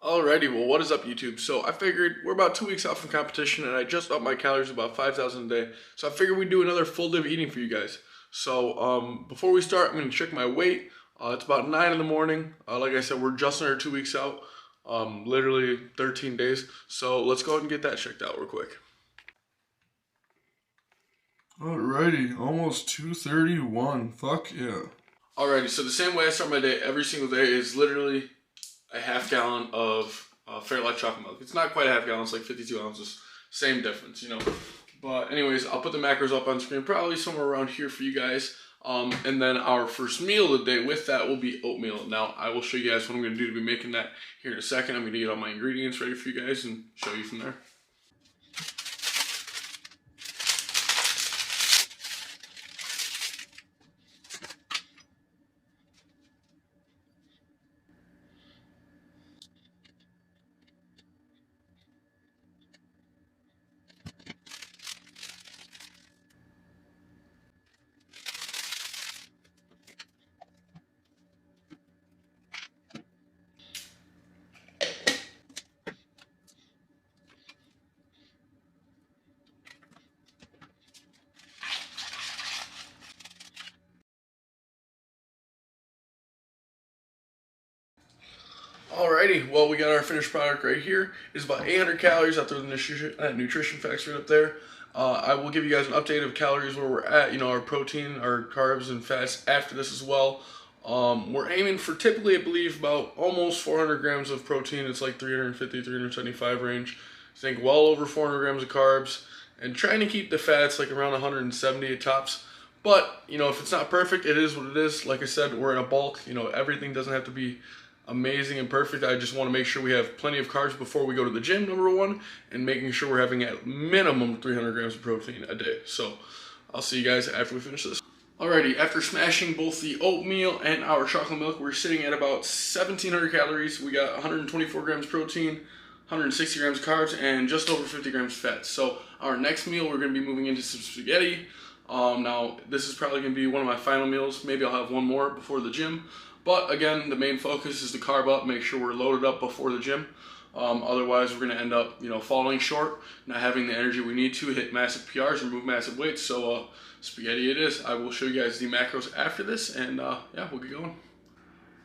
Alrighty, well, what is up, YouTube? So I figured we're about 2 weeks out from competition, and I just upped my calories about 5,000 a day. So I figured we'd do another full day of eating for you guys. So before we start, I'm going to check my weight. It's about 9 in the morning. Like I said, we're just under 2 weeks out, literally 13 days. So let's go ahead and get that checked out real quick. Alrighty, almost 231. Fuck yeah. Alrighty, so the same way I start my day every single day is literally a half gallon of Fairlife chocolate milk. It's not quite a half gallon, it's like 52 ounces. Same difference, you know. But anyways, I'll put the macros up on screen, probably somewhere around here for you guys. And then our first meal of the day with that will be oatmeal. Now, I will show you guys what I'm going to do to be making that here in a second. I'm going to get all my ingredients ready for you guys and show you from there. Alrighty, well, we got our finished product right here. It's about 800 calories. I'll throw the nutrition facts right up there. I will give you guys an update of calories where we're at, you know, our protein, our carbs, and fats after this as well. We're aiming for typically, I believe, about almost 400 grams of protein. It's like 350, 375 range. I think well over 400 grams of carbs. And trying to keep the fats like around 170 at tops. But, you know, if it's not perfect, it is what it is. Like I said, we're in a bulk. You know, everything doesn't have to be amazing and perfect. I just want to make sure we have plenty of carbs before we go to the gym, number one, and making sure we're having at minimum 300 grams of protein a day. So I'll see you guys after we finish this. Alrighty, after smashing both the oatmeal and our chocolate milk, we're sitting at about 1,700 calories. We got 124 grams protein, 160 grams carbs, and just over 50 grams fat. So our next meal, we're going to be moving into some spaghetti. Now, this is probably going to be one of my final meals. Maybe I'll have one more before the gym. But again, the main focus is to carb up, make sure we're loaded up before the gym. Otherwise, we're going to end up, you know, falling short, not having the energy we need to hit massive PRs or move massive weights. So spaghetti it is. I will show you guys the macros after this, and yeah, we'll get going.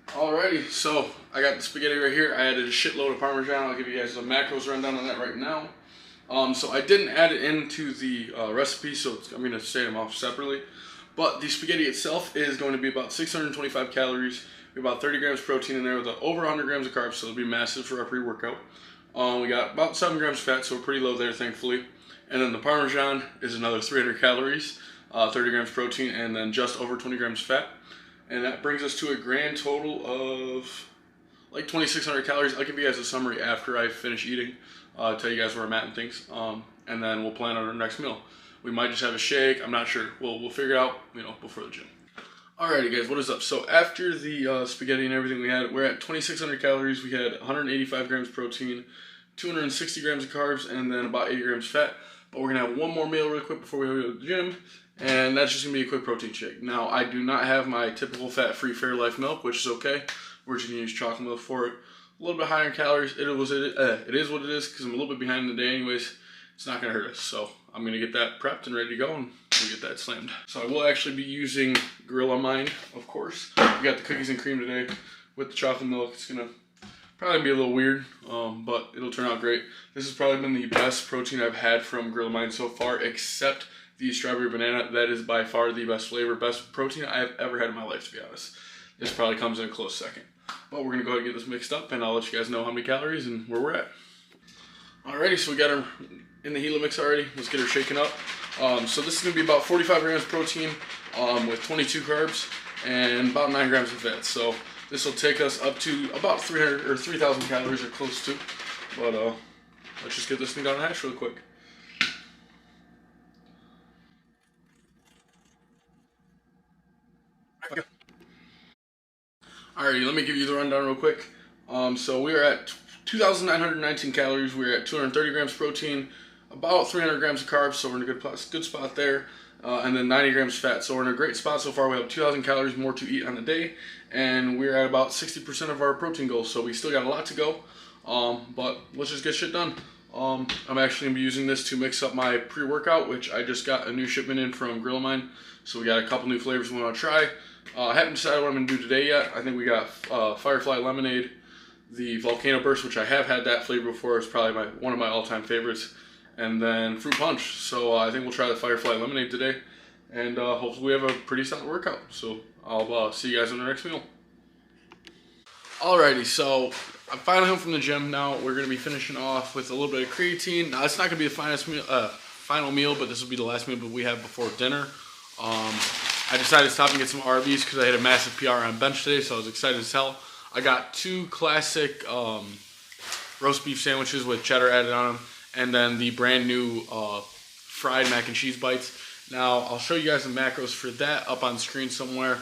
Alrighty, so I got the spaghetti right here. I added a shitload of Parmesan. I'll give you guys a macros rundown on that right now. So I didn't add it into the recipe, so I'm going to say them off separately. But the spaghetti itself is going to be about 625 calories, about 30 grams protein in there with over 100 grams of carbs, so it'll be massive for our pre-workout. We got about 7 grams fat, so we're pretty low there, thankfully. And then the Parmesan is another 300 calories, 30 grams protein, and then just over 20 grams fat. And that brings us to a grand total of like 2,600 calories. I'll give you guys a summary after I finish eating, tell you guys where I'm at and things, and then we'll plan on our next meal. We might just have a shake. I'm not sure. We'll figure it out, you know, before the gym. Alrighty, guys, what is up? So after the spaghetti and everything we had, we're at 2,600 calories. We had 185 grams protein, 260 grams of carbs, and then about 80 grams fat. But we're going to have one more meal real quick before we go to the gym, and that's just going to be a quick protein shake. Now, I do not have my typical fat-free Fairlife milk, which is okay. We're just going to use chocolate milk for it. A little bit higher in calories. It is what it is because I'm a little bit behind in the day anyways. It's not going to hurt us, so I'm going to get that prepped and ready to go, and we'll get that slammed. So I will actually be using Grill on mine, of course. We got the cookies and cream today with the chocolate milk. It's going to probably be a little weird, but it'll turn out great. This has probably been the best protein I've had from Grill on mine so far, except the strawberry banana. That is by far the best flavor, best protein I have ever had in my life, to be honest. This probably comes in a close second. But we're going to go ahead and get this mixed up, and I'll let you guys know how many calories and where we're at. Alrighty, so we got her in the Gila mix already. Let's get her shaken up. So this is going to be about 45 grams of protein with 22 carbs and about 9 grams of fat. So this will take us up to about 300 or 3,000 calories or close to. But let's just get this thing down the hash real quick. Alrighty, let me give you the rundown real quick. So we are at 2,919 calories. We're at 230 grams protein, about 300 grams of carbs, so we're in a good spot there. And then 90 grams fat, so we're in a great spot so far. We have 2,000 calories more to eat on the day, and we're at about 60% of our protein goal, so we still got a lot to go. But let's just get shit done. I'm actually going to be using this to mix up my pre-workout, which I just got a new shipment in from Grill of Mine. So we got a couple new flavors we want to try. I haven't decided what I'm going to do today yet. I think we got Firefly Lemonade, the Volcano Burst, which I have had that flavor before. It's probably one of my all-time favorites. And then Fruit Punch. So I think we'll try the Firefly Lemonade today. And hopefully we have a pretty solid workout. So I'll see you guys in the next meal. Alrighty, so I'm finally home from the gym now. We're going to be finishing off with a little bit of creatine. Now, it's not going to be the final meal, but this will be the last meal that we have before dinner. I decided to stop and get some Arby's because I had a massive PR on bench today, so I was excited as hell. I got 2 classic roast beef sandwiches with cheddar added on them, and then the brand new fried mac and cheese bites. Now, I'll show you guys the macros for that up on the screen somewhere.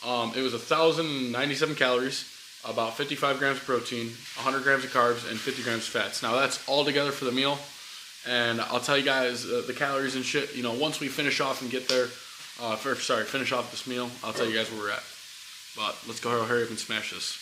It was 1,097 calories. About 55 grams of protein, 100 grams of carbs, and 50 grams of fats. Now that's all together for the meal, and I'll tell you guys the calories and shit. You know, once we finish off and get there, finish off this meal, I'll tell you guys where we're at. But let's go hurry up and smash this.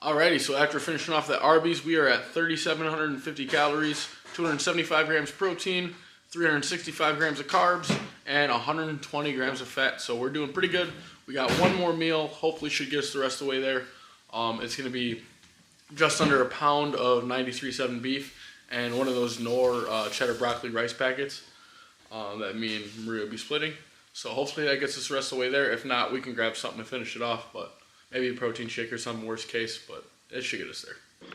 Alrighty, so after finishing off that Arby's, we are at 3,750 calories, 275 grams protein, 365 grams of carbs, and 120 grams of fat. So we're doing pretty good. We got one more meal. Hopefully should get us the rest of the way there. It's going to be just under a pound of 93.7 beef and one of those Knorr cheddar broccoli rice packets that me and Maria will be splitting. So hopefully that gets us the rest of the way there. If not, we can grab something to finish it off, but maybe a protein shake or something, worst case, but it should get us there.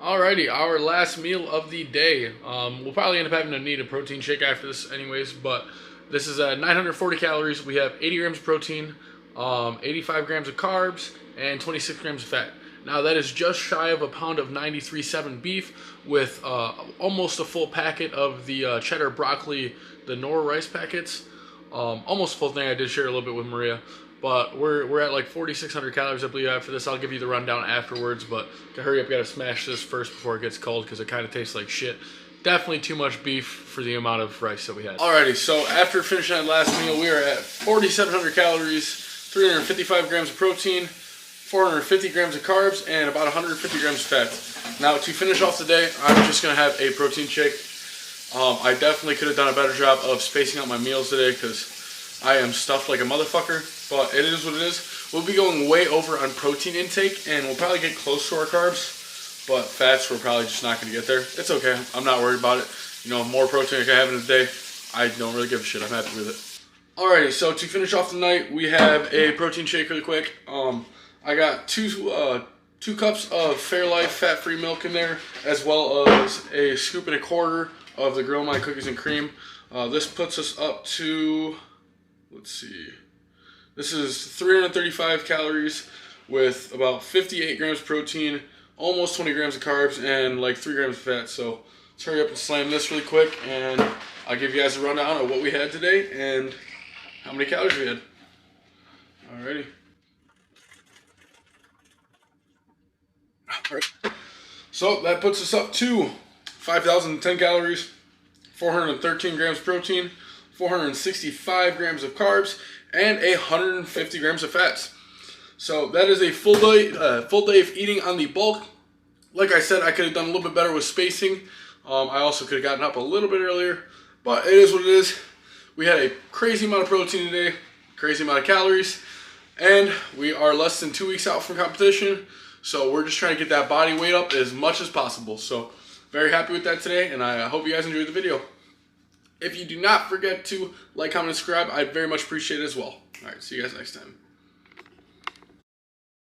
Alrighty, our last meal of the day. We'll probably end up having to need a protein shake after this anyways, but this is at 940 calories. We have 80 grams of protein, 85 grams of carbs, and 26 grams of fat. Now that is just shy of a pound of 93.7 beef with almost a full packet of the cheddar broccoli, the Knorr rice packets. Almost full thing. I did share a little bit with Maria. But we're at like 4,600 calories, I believe, after this. I'll give you the rundown afterwards, but hurry up, gotta smash this first before it gets cold because it kind of tastes like shit. Definitely too much beef for the amount of rice that we had. Alrighty, so after finishing that last meal, we are at 4,700 calories, 355 grams of protein, 450 grams of carbs, and about 150 grams of fat. Now, to finish off the day, I'm just gonna have a protein shake. I definitely could have done a better job of spacing out my meals today because I am stuffed like a motherfucker, but it is what it is. We'll be going way over on protein intake, and we'll probably get close to our carbs, but fats, we're probably just not going to get there. It's okay. I'm not worried about it. You know, more protein I can have in a day, I don't really give a shit. I'm happy with it. Alrighty, so to finish off the night, we have a protein shake really quick. I got two cups of Fairlife fat-free milk in there, as well as a scoop and a quarter of the Grill of Mine cookies and cream. This puts us up to... let's see. This is 335 calories with about 58 grams of protein, almost 20 grams of carbs, and like 3 grams of fat. So let's hurry up and slam this really quick, and I'll give you guys a rundown of what we had today and how many calories we had. Alrighty. Alright. So that puts us up to 5,010 calories, 413 grams of protein, 465 grams of carbs, and 150 grams of fats. So that is a full day of eating on the bulk. Like I said, I could have done a little bit better with spacing. I also could have gotten up a little bit earlier, but it is what it is. We had a crazy amount of protein today, crazy amount of calories, and we are less than 2 weeks out from competition. So we're just trying to get that body weight up as much as possible. So very happy with that today, and I hope you guys enjoyed the video. If you do not forget to like, comment, and subscribe, I'd very much appreciate it as well. Alright, see you guys next time.